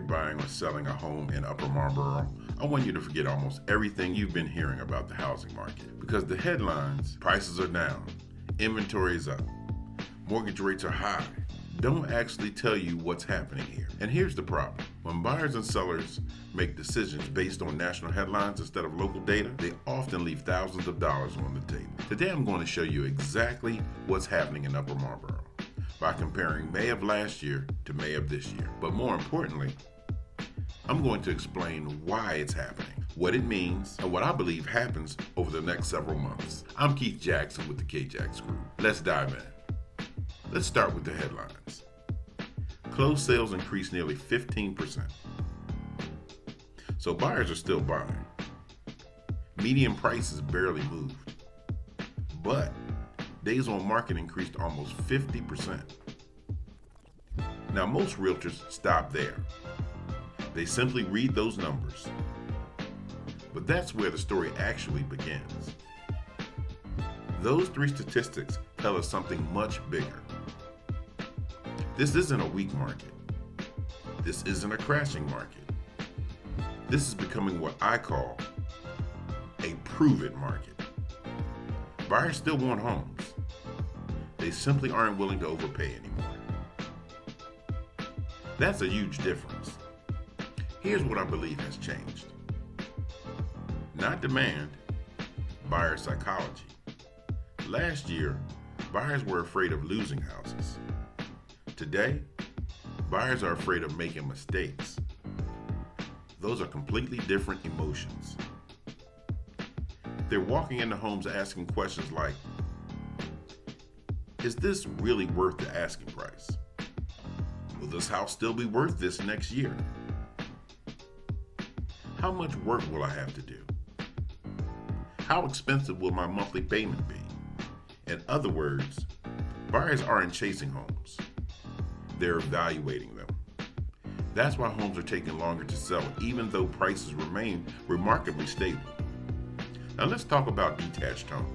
you're buying or selling a home in Upper Marlboro, I want you to forget almost everything you've been hearing about the housing market. Because the headlines, prices are down, inventory is up, mortgage rates are high, don't actually tell you what's happening here. And here's the problem. When buyers and sellers make decisions based on national headlines instead of local data, they often leave thousands of dollars on the table. Today I'm going to show you exactly what's happening in Upper Marlboro by comparing May of last year to May of this year. But more importantly, I'm going to explain why it's happening, what it means, and what I believe happens over the next several months. I'm Keith Jackson with the K-Jax Group. Let's dive in. Let's start with the headlines. Closed sales increased nearly 15%. So buyers are still buying. Median prices barely moved. But days on market increased almost 50%. Now most realtors stop there. They simply read those numbers. But that's where the story actually begins. Those three statistics tell us something much bigger. This isn't a weak market. This isn't a crashing market. This is becoming what I call a prove-it market. Buyers still want homes. They simply aren't willing to overpay anymore. That's a huge difference. Here's what I believe has changed. Not demand, buyer psychology. Last year, buyers were afraid of losing houses. Today, buyers are afraid of making mistakes. Those are completely different emotions. They're walking into homes asking questions like, is this really worth the asking price? Will this house still be worth this next year? How much work will I have to do? How expensive will my monthly payment be? In other words, buyers aren't chasing homes. They're evaluating them. That's why homes are taking longer to sell, even though prices remain remarkably stable. Now let's talk about detached homes.